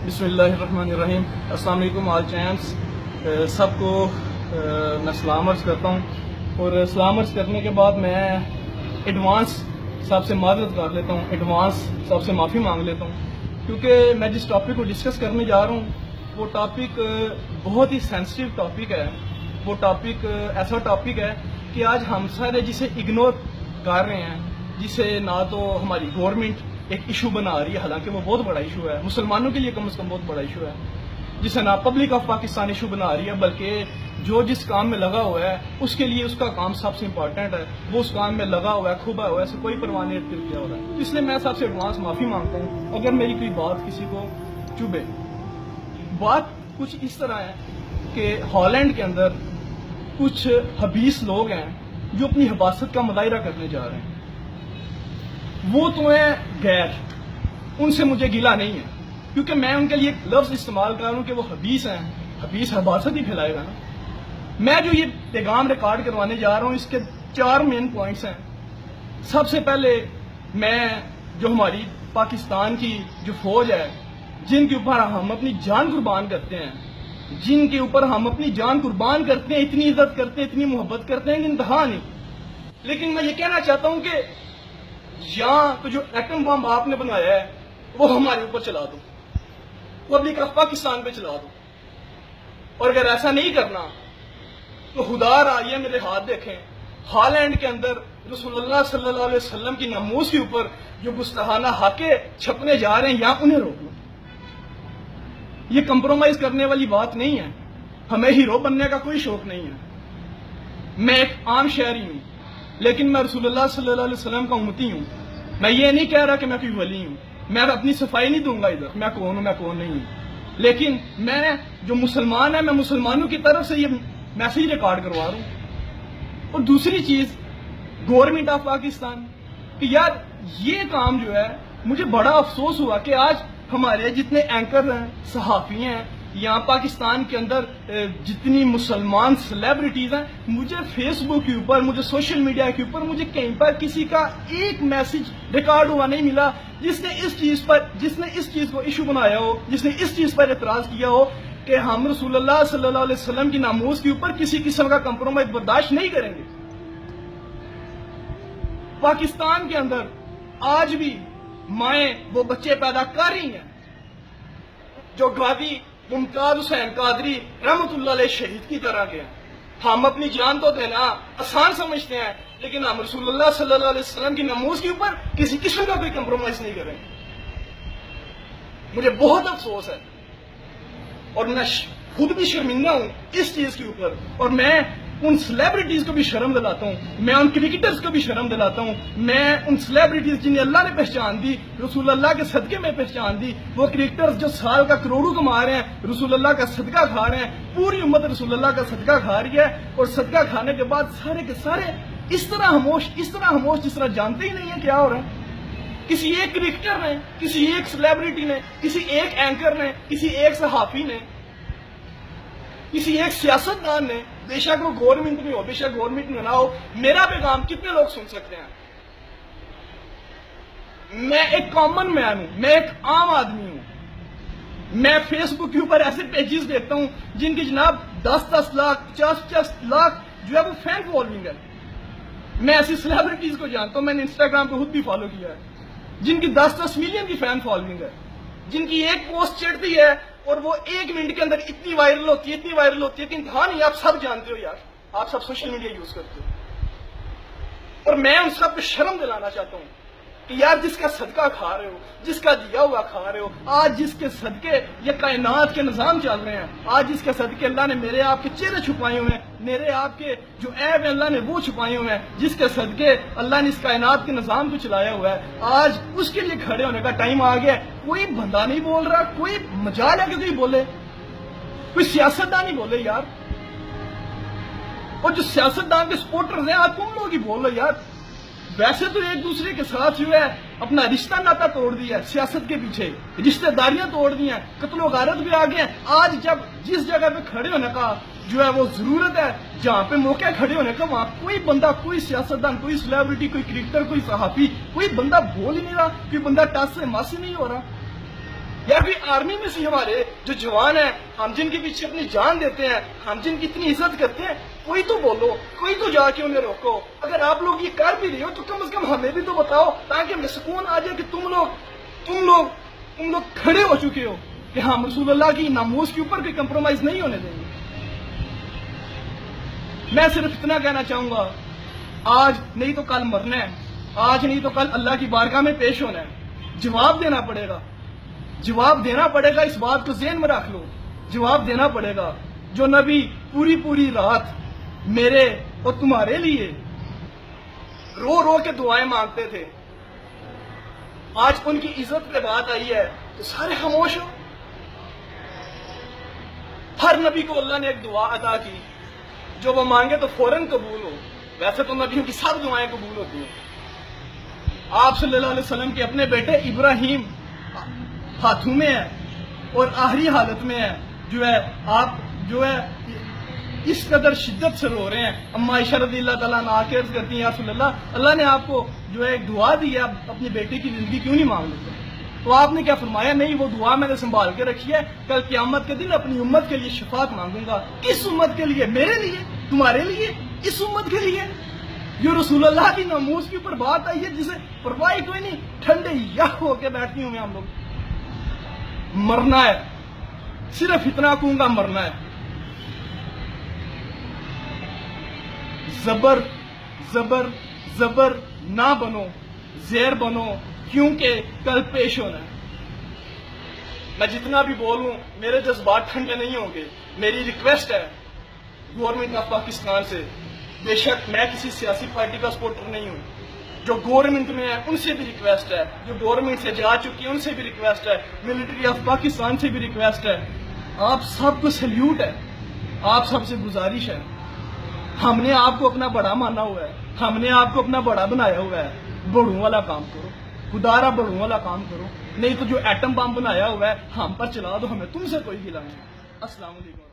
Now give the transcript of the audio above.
بسم اللہ الرحمن الرحیم. السلام علیکم آل چینس. سب کو میں سلام عرض کرتا ہوں، اور سلام عرض کرنے کے بعد میں ایڈوانس صاحب سے معذرت کر لیتا ہوں، ایڈوانس صاحب سے معافی مانگ لیتا ہوں، کیونکہ میں جس ٹاپک کو ڈسکس کرنے جا رہا ہوں وہ ٹاپک بہت ہی سینسٹیو ٹاپک ہے. وہ ٹاپک ایسا ٹاپک ہے کہ آج ہم سارے جسے اگنور کر رہے ہیں، جسے نہ تو ہماری گورنمنٹ ایک ایشو بنا رہی ہے، حالانکہ وہ بہت بڑا ایشو ہے، مسلمانوں کے لیے کم از کم بہت بڑا ایشو ہے، جسے نہ پبلک آف پاکستان ایشو بنا رہی ہے، بلکہ جو جس کام میں لگا ہوا ہے اس کے لیے اس کا کام سب سے امپورٹنٹ ہے، وہ اس کام میں لگا ہوا ہے، کھوبا ہوا ہے، اسے کوئی پرواہ نہیں کیا ہو رہا ہے. اس لیے میں سب سے ایڈوانس معافی مانگتا ہوں اگر میری کوئی بات کسی کو چبھے. بات کچھ اس طرح ہے کہ ہالینڈ کے اندر کچھ حبیث لوگ ہیں جو اپنی حباست کا مظاہرہ کرنے جا رہے ہیں. وہ تو ہیں غیر، ان سے مجھے گلہ نہیں ہے، کیونکہ میں ان کے لیے ایک لفظ استعمال کر رہا ہوں کہ وہ حبیث ہیں. حبیث حباست ہی پھیلائے گا نا. میں جو یہ پیغام ریکارڈ کروانے جا رہا ہوں اس کے 4 مین پوائنٹس ہیں. سب سے پہلے میں جو ہماری پاکستان کی جو فوج ہے، جن کے اوپر ہم اپنی جان قربان کرتے ہیں، جن کے اوپر ہم اپنی جان قربان کرتے ہیں، اتنی عزت کرتے ہیں، اتنی محبت کرتے ہیں کہ انتہا نہیں. لیکن میں یہ کہنا چاہتا ہوں کہ یہاں تو جو ایٹم بم آپ نے بنایا ہے وہ ہمارے اوپر چلا دو، پبلک آف پاکستان پہ چلا دو. اور اگر ایسا نہیں کرنا تو خدا آئیے میرے ہاتھ دیکھیں، ہالینڈ کے اندر رسول اللہ صلی اللہ علیہ وسلم کی ناموس کے اوپر جو گستاخانہ حقیں چھپنے جا رہے ہیں یہاں انہیں روک لو. یہ کمپرومائز کرنے والی بات نہیں ہے. ہمیں ہیرو بننے کا کوئی شوق نہیں ہے. میں ایک عام شہری ہوں، لیکن میں رسول اللہ صلی اللہ علیہ وسلم کا امتی ہوں. میں یہ نہیں کہہ رہا کہ میں کوئی ولی ہوں، میں اپنی صفائی نہیں دوں گا ادھر میں کون ہوں میں کون نہیں ہوں. لیکن میں جو مسلمان ہے، میں مسلمانوں کی طرف سے یہ میسیج ریکارڈ کروا رہا ہوں. اور دوسری چیز گورنمنٹ آف پاکستان کہ یار یہ کام جو ہے مجھے بڑا افسوس ہوا کہ آج ہمارے جتنے اینکر ہیں، صحافی ہیں یہاں پاکستان کے اندر، جتنی مسلمان سیلیبریٹیز ہیں، مجھے فیس بک کے اوپر، مجھے سوشل میڈیا کے اوپر، مجھے کہیں پر کسی کا ایک میسج ریکارڈ ہوا نہیں ملا جس نے اس چیز کو ایشو بنایا ہو، جس نے اس چیز پر اعتراض کیا ہو کہ ہم رسول اللہ صلی اللہ علیہ وسلم کی ناموس کے اوپر کسی قسم کا کمپرومائز برداشت نہیں کریں گے. پاکستان کے اندر آج بھی مائیں وہ بچے پیدا کر رہی ہیں جو غازی ممتاز حسین قادری رحمت اللہ علیہ شہید کی طرح کے ہیں. ہم اپنی جان تو دینا آسان سمجھتے ہیں، لیکن ہم رسول اللہ صلی اللہ علیہ وسلم کی ناموس کے اوپر کسی قسم کا کوئی کمپرومائز نہیں کریں. مجھے بہت افسوس ہے اور میں خود بھی شرمندہ ہوں اس چیز کے اوپر. اور میں ان سیلیبریٹیز کو بھی شرم دلاتا ہوں، میں ان کرکٹرز کو بھی شرم دلاتا ہوں، میں ان سیلیبریٹیز جنہیں اللہ نے پہچان دی، رسول اللہ کے صدقے میں پہچان دی، وہ کرکٹرز جو سال کا کروڑوں کما رہے ہیں، رسول اللہ کا صدقہ کھا رہے ہیں، پوری امت رسول اللہ کا صدقہ کھا رہی ہے. اور صدقہ کھانے کے بعد سارے کے سارے اس طرح خاموش جس طرح جانتے ہی نہیں ہیں کیا ہو رہا ہے. کسی ایک کرکٹر نے، کسی ایک سیلیبریٹی نے، کسی ایک اینکر نے، کسی ایک صحافی نے، کسی ایک سیاستدان نے، بے شک وہ گورنمنٹ میں ہو، بے شک گورنمنٹ میں نہ ہو، میرا پیغام کتنے لوگ سن سکتے ہیں؟ میں ایک کامن مین ہوں، میں ایک عام آدمی ہوں. میں فیس بک کے اوپر ایسے پیجز دیکھتا ہوں جن کی جناب 10 لاکھ 50 لاکھ جو ہے وہ فین فالوئنگ ہے. میں ایسی سیلیبریٹیز کو جانتا ہوں، میں نے انسٹاگرام پہ خود بھی فالو کیا ہے، جن کی 10 ملین کی فین فالوئنگ ہے، جن کی ایک پوسٹ چڑھتی ہے اور وہ 1 منٹ کے اندر اتنی وائرل ہوتی ہے کہ انتہا نہیں. آپ سب جانتے ہو یار، آپ سب سوشل میڈیا یوز کرتے ہو. اور میں ان سب کو شرم دلانا چاہتا ہوں کہ یار جس کا صدقہ کھا رہے ہو، جس کا دیا ہوا کھا رہے ہو، آج جس کے صدقے یہ کائنات کے نظام چل رہے ہیں، آج جس کے صدقے اللہ نے میرے آپ کے چہرے چھپائے ہوئے ہیں، میرے آپ کے جو عیب ہیں اللہ نے وہ چھپائے ہوئے ہیں، جس کے صدقے اللہ نے اس کائنات کے نظام کو چلایا ہوا ہے، آج اس کے لیے کھڑے ہونے کا ٹائم آ گیا ہے. کوئی بندہ نہیں بول رہا، کوئی مجال ہے کہ کوئی بولے، کوئی سیاستدان نہیں بولے یار. اور جو سیاستدان کے سپورٹرز ہیں آج تم لوگ ہی بول رہے یار. ویسے تو ایک دوسرے کے ساتھ جو ہے اپنا رشتہ ناتا توڑ دیا ہے، سیاست کے پیچھے رشتہ داریاں توڑ دی ہیں، قتل و غارت بھی آ گئے ہیں. آج جب جس جگہ پہ کھڑے ہونے کا جو ہے وہ ضرورت ہے، جہاں پہ موقع کھڑے ہونے کا، وہاں کوئی بندہ، کوئی سیاستدان، کوئی سیلیبریٹی، کوئی کرکٹر، کوئی صحافی، کوئی بندہ بول ہی نہیں رہا، کوئی بندہ ٹس سے مس ہی نہیں ہو رہا. یا پھر آرمی میں سے ہمارے جو جوان ہیں، ہم جن کے پیچھے اپنی جان دیتے ہیں، ہم جن کی اتنی عزت کرتے ہیں، کوئی تو بولو، کوئی تو جا کے انہیں روکو۔ اگر آپ لوگ یہ کر بھی رہے ہو تو کم از کم ہمیں بھی تو بتاؤ، تاکہ ہمیں سکون آ جائے کہ تم لوگ کھڑے ہو چکے ہو کہ ہم رسول اللہ کی ناموس کے اوپر کوئی کمپرومائز نہیں ہونے دیں گے۔ میں صرف اتنا کہنا چاہوں گا، آج نہیں تو کل مرنا ہے، آج نہیں تو کل اللہ کی بارگاہ میں پیش ہونا ہے، جواب دینا پڑے گا، جواب دینا پڑے گا۔ اس بات کو ذہن میں رکھ لو، جواب دینا پڑے گا۔ جو نبی پوری رات میرے اور تمہارے لیے رو رو کے دعائیں مانگتے تھے، آج ان کی عزت پہ بات آئی ہے تو سارے خاموش ہو۔ ہر نبی کو اللہ نے ایک دعا عطا کی جو وہ مانگے تو فوراً قبول ہو۔ ویسے تو نبیوں کی سب دعائیں قبول ہوتی ہیں۔ آپ صلی اللہ علیہ وسلم کے اپنے بیٹے ابراہیم ہاتھوں میں ہے اور آخری حالت میں ہے، آپ اس قدر شدت سے رو رہے ہیں۔ اما عائشہ رضی اللہ تعالیٰ عنہا کے عرض کرتی ہیں، یا رسول اللہ نے آپ کو ایک دعا دی ہے، آپ اپنی بیٹی کی زندگی کیوں نہیں مانگ لیتے؟ تو آپ نے کیا فرمایا؟ نہیں، وہ دعا میں نے سنبھال کے رکھی ہے، کل قیامت کے دن اپنی امت کے لیے شفاعت مانگوں گا۔ کس امت کے لیے؟ میرے لیے، تمہارے لیے، اس امت کے لیے جو رسول اللہ کی ناموس کے اوپر بات آئی ہے، جسے پرواہ کوئی نہیں، ٹھنڈے یک ہو کے بیٹھتی ہوں میں۔ ہم لوگ مرنا ہے، صرف اتنا کہوں گا، مرنا ہے۔ زبر نہ بنو، زیر بنو، کیونکہ کل پیش ہونا ہے۔ میں جتنا بھی بولوں میرے جذبات ٹھنڈے نہیں ہوں گے۔ میری ریکویسٹ ہے گورنمنٹ آف پاکستان سے، بے شک میں کسی سیاسی پارٹی کا سپورٹر نہیں ہوں، جو گورنمنٹ میں ہے ان سے بھی ریکویسٹ ہے، جو گورنمنٹ سے جا چکی ہے ان سے بھی ریکویسٹ ہے، ملٹری آف پاکستان سے بھی ریکویسٹ ہے، آپ سب کو سیلیوٹ ہے، آپ سب سے گزارش ہے۔ ہم نے آپ کو اپنا بڑا مانا ہوا ہے، ہم نے آپ کو اپنا بڑا بنایا ہوا ہے، بڑوں والا کام کرو، خدارا بڑوں والا کام کرو، نہیں تو جو ایٹم بم بنایا ہوا ہے ہم پر چلا دو، ہمیں تم سے کوئی گلا نہیں۔ السلام علیکم۔